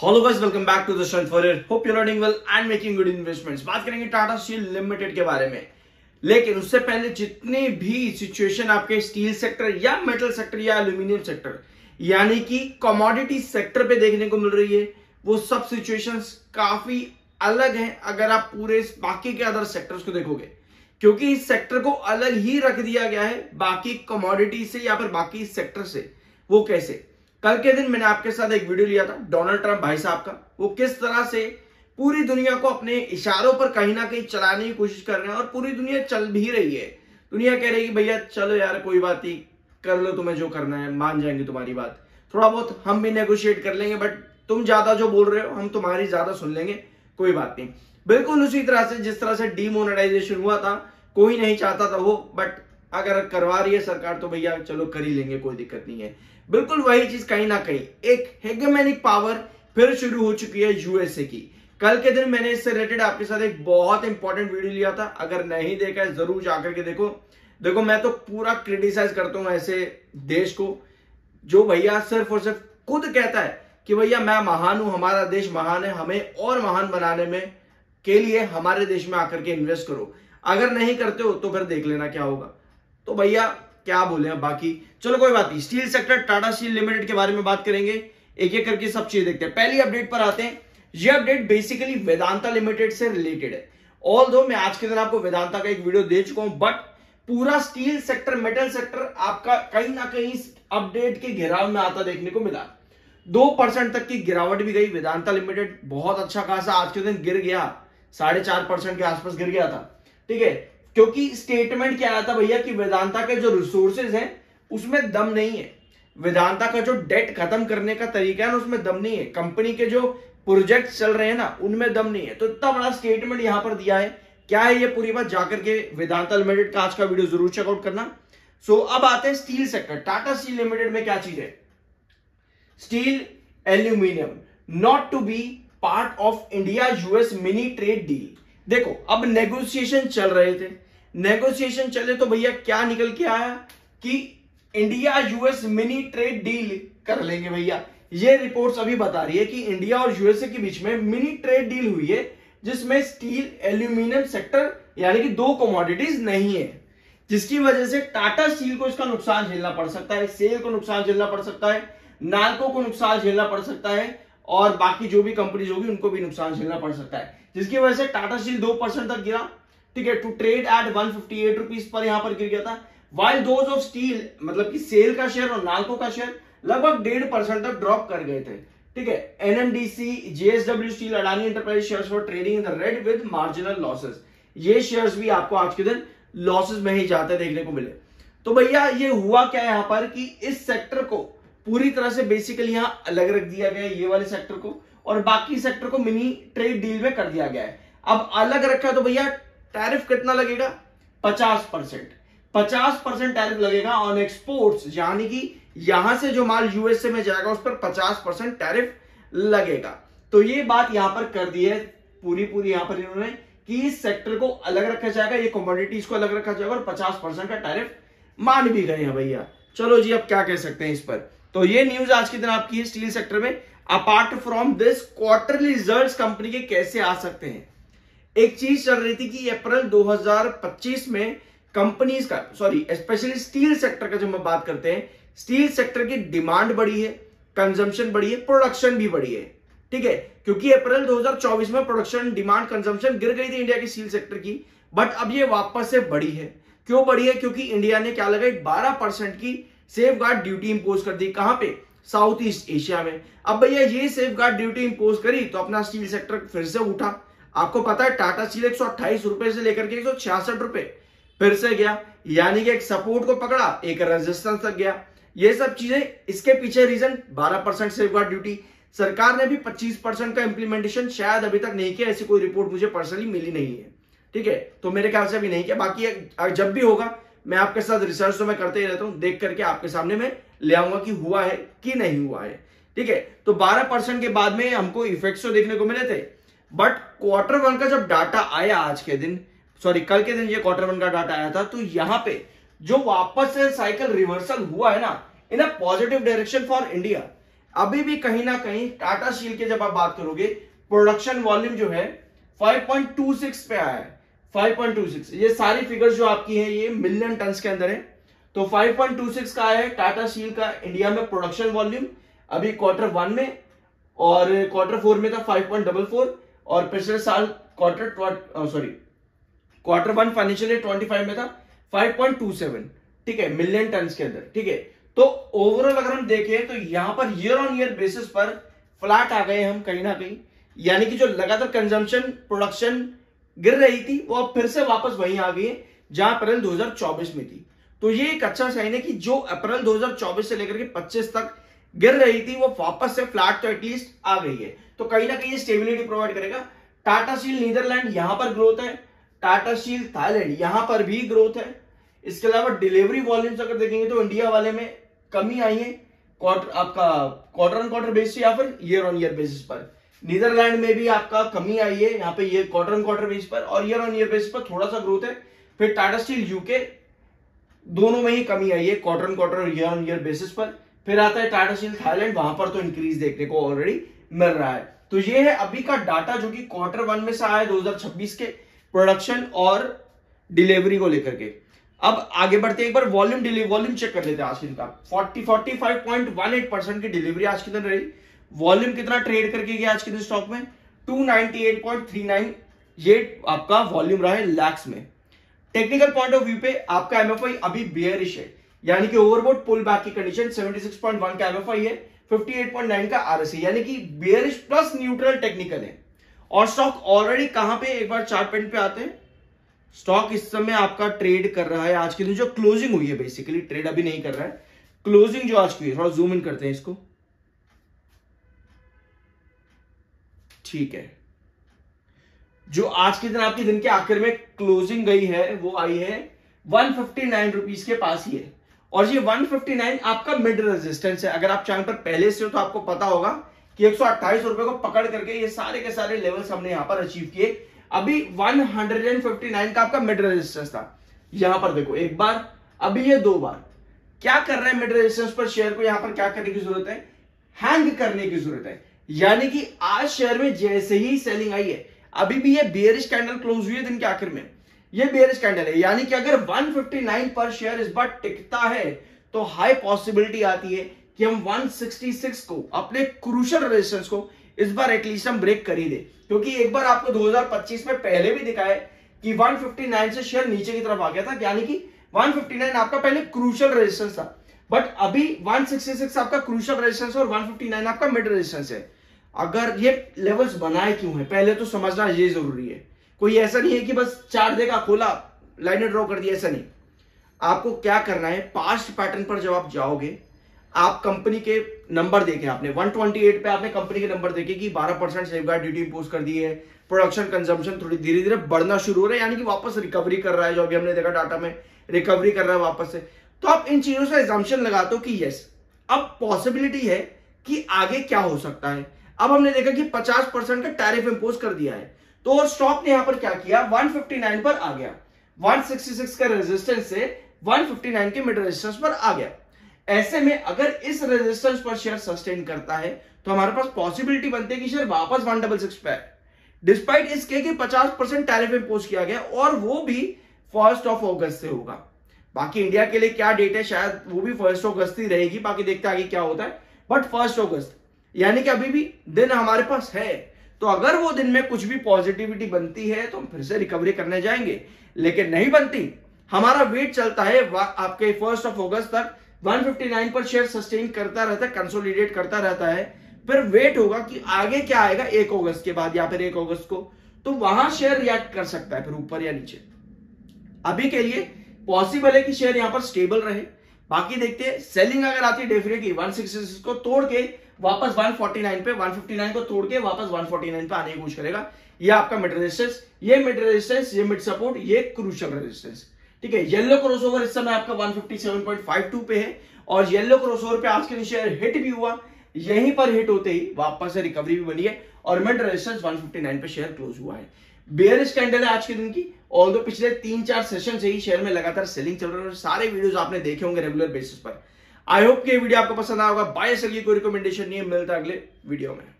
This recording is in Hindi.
Hello guys, welcome back to the strength forever. Hope you are doing well and making good investments. बात करेंगे टाटा स्टील लिमिटेड के बारे में, लेकिन उससे पहले जितने भी सिचुएशन आपके स्टील सेक्टर या मेटल सेक्टर या एल्यूमिनियम सेक्टर यानी कि कमोडिटी सेक्टर पे देखने को मिल रही है, वो सब सिचुएशंस काफी अलग है अगर आप पूरे बाकी के अदर सेक्टर्स को देखोगे, क्योंकि इस सेक्टर को अलग ही रख दिया गया है बाकी कमोडिटी से या फिर बाकी सेक्टर से। वो कैसे? कल के दिन मैंने आपके साथ एक वीडियो लिया था डोनाल्ड ट्रंप भाई साहब का, वो किस तरह से पूरी दुनिया को अपने इशारों पर कहीं ना कहीं चलाने की कोशिश कर रहे हैं और पूरी दुनिया चल भी रही है। दुनिया कह रही है कि भैया चलो यार कोई बात नहीं, कर लो तुम्हें जो करना है, मान जाएंगे तुम्हारी बात, थोड़ा बहुत हम भी नेगोशिएट कर लेंगे, बट तुम ज्यादा जो बोल रहे हो हम तुम्हारी ज्यादा सुन लेंगे, कोई बात नहीं। बिल्कुल उसी तरह से जिस तरह से डीमोनेटाइजेशन हुआ था, कोई नहीं चाहता था वो, बट अगर करवा रही है सरकार तो भैया चलो कर ही लेंगे, कोई दिक्कत नहीं है। बिल्कुल वही चीज कहीं ना कहीं एक हेगेमोनिक पावर फिर शुरू हो चुकी है यूएसए की। कल के दिन मैंने इससे रिलेटेड आपके साथ एक बहुत इंपॉर्टेंट वीडियो लिया था, अगर नहीं देखा है जरूर जाकर के देखो मैं तो पूरा क्रिटिसाइज करता हूं ऐसे देश को जो भैया सिर्फ और सिर्फ खुद कहता है कि भैया मैं महान हूं, हमारा देश महान है, हमें और महान बनाने में के लिए हमारे देश में आकर के इन्वेस्ट करो। अगर नहीं करते हो तो फिर देख लेना क्या होगा। तो भैया क्या बोले अब बाकी, चलो कोई बात नहीं। Steel sector Tata steel limited के बारे में बात करेंगे, एक एक करके सब चीजें देखते हैं। पहली अपडेट पर आते हैं। ये अपडेट बेसिकली वेदांता लिमिटेड से रिलेटेड है। ऑल्दो मैं आज के दिन आपको वेदांता का एक वीडियो दे चुका हूं, बट पूरा स्टील सेक्टर मेटल सेक्टर आपका कहीं ना कहीं अपडेट के घेराव में आता देखने को मिला। 2% तक की गिरावट भी गई। वेदांता लिमिटेड बहुत अच्छा खासा आज के दिन गिर गया, 4.5% के आसपास गिर गया था, ठीक है, क्योंकि स्टेटमेंट क्या आया था भैया कि वेदांता के जो रिसोर्सेज हैं उसमें दम नहीं है, वेदांता का जो डेट खत्म करने का तरीका है ना उसमें दम नहीं है, कंपनी के जो प्रोजेक्ट चल रहे हैं ना उनमें दम नहीं है। तो इतना बड़ा स्टेटमेंट यहां पर दिया है। क्या है ये पूरी बात, जाकर के वेदांता लिमिटेड का आज का वीडियो जरूर चेकआउट करना। सो अब आते हैं steel sector. Tata steel limited में क्या चीज है? Steel aluminium not to be part of India US mini trade deal. देखो अब नेगोशिएशन चल रहे थे, नेगोशिएशन चले तो भैया क्या निकल के आया कि India US mini trade deal कर लेंगे भैया। ये रिपोर्ट्स अभी बता रही है कि इंडिया और यूएसए के बीच में मिनी ट्रेड डील हुई है, जिसमें स्टील एल्यूमिनियम सेक्टर यानी कि दो कमोडिटीज नहीं है, जिसकी वजह से टाटा स्टील को इसका नुकसान झेलना पड़ सकता है, सेल को नुकसान झेलना पड़ सकता है, नाल्को को नुकसान झेलना पड़ सकता है और बाकी जो भी कंपनीज होगी उनको भी नुकसान झेलना पड़ सकता है, जिसकी वजह से टाटा स्टील 2% तक गिरा, ठीक है, to trade at 158 rupees per यहां पर गिर गया था। वाइल दोज ऑफ स्टील मतलब कि सेल का शेयर और नाल्को का शेयर लगभग 1.5% तक ड्रॉप कर गए थे, ठीक है। NMDC, JSW steel, Adani enterprise shares for trading in the read with marginal losses, ये शेयर्स भी आपको आज के दिन लॉसेस में ही जाते देखने को मिले। तो भैया ये हुआ क्या यहां पर कि इस सेक्टर को पूरी तरह से बेसिकली यहां अलग रख दिया गया है, ये वाले सेक्टर को, और बाकी सेक्टर को मिनी ट्रेड डील में कर दिया गया है। अब अलग रखा तो भैया टैरिफ कितना लगेगा? 50% टैरिफ लगेगा ऑन एक्सपोर्ट्स, यानी कि यहां से जो माल यूएसए में जाएगा उस पर 50% टैरिफ लगेगा। तो ये बात यहां पर कर दी है पूरी यहां पर इन्होंने कि इस सेक्टर को अलग रखा जाएगा, ये कमोडिटीज को अलग रखा जाएगा और 50% का टैरिफ मान भी गए हैं भैया। चलो जी अब क्या कह सकते हैं इस पर। तो ये न्यूज आज के दिन आपकी है स्टील सेक्टर में। Apart from this quarterly results company के कैसे आ सकते हैं, एक चीज चल रही थी कि अप्रैल 2025 में कंपनीज का स्पेशली स्टील सेक्टर का जब हम बात करते हैं, स्टील सेक्टर की डिमांड बढ़ी है, कंजम्पशन बढ़ी है, प्रोडक्शन भी बढ़ी है, ठीक है, क्योंकि अप्रैल 2024 में प्रोडक्शन डिमांड कंजम्पशन गिर गई थी इंडिया की स्टील सेक्टर की, बट अब ये वापस से बढ़ी है। क्यों बढ़ी है? क्योंकि इंडिया ने क्या लगाई, 12% की सेफ गार्ड ड्यूटी इंपोज कर दी। कहां पे? साउथ ईस्ट एशिया में। अब भैया ये सेफ गार्ड ड्यूटी इंपोज करी तो अपना स्टील सेक्टर फिर से उठा। आपको पता है टाटा स्टील 128 रुपए से लेकर के 166 रुपए फिर से गया, यानी कि एक सपोर्ट को पकड़ा, एक रेजिस्टेंस तक गया। ये सब चीजें इसके पीछे रीजन 12% सेफ गार्ड ड्यूटी। सरकार ने भी 25% का इंप्लीमेंटेशन शायद अभी तक नहीं किया, ऐसी कोई रिपोर्ट मुझे पर्सनली मिली नहीं है, ठीक है, तो मेरे ख्याल से अभी नहीं किया। बाकी जब भी होगा मैं आपके साथ रिसर्च तो मैं करते ही रहता हूं, देख करके आपके सामने मैं ले आऊंगा कि हुआ है कि नहीं हुआ है, ठीक है। तो 12% के बाद में हमको इफेक्ट्स तो देखने को मिले थे, बट क्वार्टर 1 का जब डाटा आया आज के दिन, कल के दिन ये क्वार्टर 1 का डाटा आया था, तो यहां पे जो वापस से साइकिल रिवर्सल हुआ है ना in a positive direction for India, अभी भी कहीं ना कहीं टाटा स्टील के जब आप बात करोगे प्रोडक्शन वॉल्यूम जो है 5.26 पे आया है। 5.26, ये सारी फिगर्स जो आपकी हैं ये मिलियन टन के अंदर है। तो 5.26 का आया है टाटा स्टील का इंडिया में प्रोडक्शन वॉल्यूम अभी Q1 में, और Q4 में था 5.44, और पिछले साल Q1 फाइनेंशियल ईयर 25 में था 5.27, ठीक है, मिलियन टन के अंदर, ठीक है। तो ओवरऑल अगर हम देखें तो यहां per year on year basis पर फ्लैट आ गए हम कहीं ना कहीं, यानी कि जो लगातार कंजम्पशन प्रोडक्शन गिर रही थी वो अब फिर से वापस वहीं आ गई है जहां अप्रैल 2024 में थी। तो ये एक अच्छा साइन है कि जो अप्रैल 2024 से लेकर के 25 तक गिर रही थी वो वापस से फ्लैट तो एटलीस्ट आ गई है। तो कहीं ना कहीं ये स्टेबिलिटी प्रोवाइड करेगा। टाटा स्टील नीदरलैंड यहां पर ग्रोथ है, टाटा स्टील थाईलैंड यहां पर भी ग्रोथ है। इसके अलावा डिलीवरी वॉल्यूम्स अगर देखेंगे तो इंडिया वाले में कमी आई है क्वार्टर ऑन क्वार्टर बेसिस या फिर ईयर ऑन ईयर बेसिस पर। नीदरलैंड में भी आपका कमी आई है यहाँ पे ये क्वार्टर ऑन क्वार्टर बेसिस पर, और ईयर ऑन ईयर बेसिस पर थोड़ा सा ग्रोथ है। फिर टाटा स्टील यूके दोनों में ही कमी आई है क्वार्टर ऑन क्वार्टर और ईयर ऑन ईयर बेसिस पर। फिर आता है टाटा स्टील थाईलैंड, वहां पर तो इंक्रीज देखने को ऑलरेडी मिल रहा है। तो ये है अभी का डाटा जो कि Q1 में से आया 2026 के प्रोडक्शन और डिलीवरी को लेकर के। अब आगे बढ़ते एक बार वॉल्यूम चेक कर लेते हैं आज के दिन का। 45.18% की डिलीवरी आज के दिन रही। वॉल्यूम कितना ट्रेड करके गया आज के दिन स्टॉक में 298.39, ये आपका वॉल्यूम रहा है लैक्स में। टेक्निकल पॉइंट ऑफ व्यू पे आपका एमएफआई अभी बेयरिश है, यानी कि ओवरबोट पुल बैक की कंडीशन। 76.1 का एमएफआई है, 58.9 का आरएसआई, यानी कि बेयरिश प्लस न्यूट्रल टेक्निकल है। और स्टॉक ऑलरेडी कहां पे, एक बार चार्ट पेन पे आते हैं। स्टॉक इस समय आपका ट्रेड कर रहा है आज के दिन जो क्लोजिंग हुई है, बेसिकली ट्रेड अभी नहीं कर रहा है, क्लोजिंग जो आज की है, थोड़ा जूम इन करते हैं इसको, ठीक है। जो आज के दिन आपके दिन के आखिर में क्लोजिंग गई है वो आई है 159 रुपीज के पास ही है। और ये 159 आपका मिड रेजिस्टेंस है। अगर आप चैनल पर पहले से हो तो आपको पता होगा कि 128 रुपए को पकड़ करके ये सारे के सारे लेवल्स हमने यहां पर अचीव किए। अभी 159 का आपका मिड रेजिस्टेंस था। यहां पर देखो एक बार, अभी ये दो बार। क्या कर रहा है मिड रेजिस्टेंस पर शेयर को, यहां पर क्या करने की जरूरत है, हैंग करने की जरूरत है। यानी कि आज शेयर में जैसे ही सेलिंग आई है, अभी भी ये बेयरिश कैंडल क्लोज हुई है दिन के आखिर में, ये बेयरिश कैंडल है। यानी कि अगर 159 पर शेयर इस बार टिकता है तो हाई पॉसिबिलिटी आती है कि हम 166 को, अपने क्रूशियल रेजिस्टेंस को इस बार एटलीस्ट हम ब्रेक कर ही दे। क्योंकि एक बार आपको 2025 में पहले भी दिखा है कि 159 से शेयर नीचे की तरफ आ गया था, यानी कि 159 आपका पहले क्रूशियल रेजिस्टेंस था। बट अभी 166 आपका क्रूशियल रेजिस्टेंस और 159 आपका मिड रेजिस्टेंस है। अगर ये लेवल्स बनाए क्यों है पहले तो समझना ये जरूरी है। कोई ऐसा नहीं है कि बस चार्ट देखा, खोला, लाइन ड्रॉ कर दिया, ऐसा नहीं। आपको क्या करना है, पास्ट पैटर्न पर जब आप जाओगे, आप कंपनी के नंबर देखे, आपने 128 पे आपने कंपनी के नंबर देखे कि 12% सेफगार्ड ड्यूटी इंपोज कर दी है, प्रोडक्शन कंजम्पशन थोड़ी धीरे धीरे बढ़ना शुरू हो रहा है, यानी कि वापस रिकवरी कर रहा है, जो अभी हमने देखा डाटा में रिकवरी कर रहा है वापस से। तो आप इन चीजों से एग्जाम्पशन लगाते हो कि यस, अब पॉसिबिलिटी है कि आगे क्या हो सकता है। अब हमने देखा कि 50% का टैरिफ इंपोज कर दिया है, तो और स्टॉक ने यहां पर क्या किया, 159 पर आ गया, 166 का रेजिस्टेंस से 159 के मिड रेजिस्टेंस पर आ गया। ऐसे में अगर इस रेजिस्टेंस पर शेयर सस्टेन करता है तो हमारे पास पॉसिबिलिटी बनती है कि शेयर वापस 166 पे है, डिस्पाइट इसके कि 50% टैरिफ इंपोज किया गया, और वो भी 1 अगस्त से होगा। बाकी इंडिया के लिए क्या डेट है, शायद वो भी 1 अगस्त ही रहेगी, बाकी देखते आगे क्या होता है। बट 1 अगस्त यानी कि अभी भी दिन हमारे पास है, तो अगर वो दिन में कुछ भी पॉजिटिविटी बनती है तो हम फिर से रिकवरी करने जाएंगे, लेकिन नहीं बनती, हमारा वेट चलता है आपके 1 अगस्त तक 159 पर शेयर सस्टेन करता रहता है, कंसोलिडेट करता रहता है। फिर वेट होगा कि आगे क्या आएगा 1 अगस्त के बाद या फिर 1 अगस्त को, तो वहां शेयर रिएक्ट कर सकता है फिर ऊपर या नीचे। अभी के लिए पॉसिबल है कि शेयर यहां पर स्टेबल रहे, बाकी देखते हैं। सेलिंग अगर आती है डेफिनेटली 166 को तोड़ के वापस 149 पे, 159 को तोड़ के वापस 149 पे आने की कोशिश करेगा। ये आपका मिड रेजिस्टेंस, ये मिड रेजिस्टेंस, ये मिड सपोर्ट, ये क्रूशियल रेजिस्टेंस, ठीक है। येलो क्रॉसओवर इस समय आपका 157.52 पे है, और येलो क्रॉसओवर पे आज के शेयर हिट भी हुआ, यहीं पर हिट होते ही वापस से रिकवरी भी बनी है, और मिड रेजिस्टेंस 159 पे शेयर क्लोज हुआ है। बेयरिश कैंडल है आज के दिन की, ऑल्दो पिछले 3-4 सेशन से ही शेयर में लगातार सेलिंग चल रहा है, सारे वीडियोस आपने देखे होंगे रेगुलर बेसिस पर। आई होप कि ये वीडियो आपको पसंद आएगा। बाय सर की कोई रिकमेंडेशन नहीं है, मिलता है अगले वीडियो में।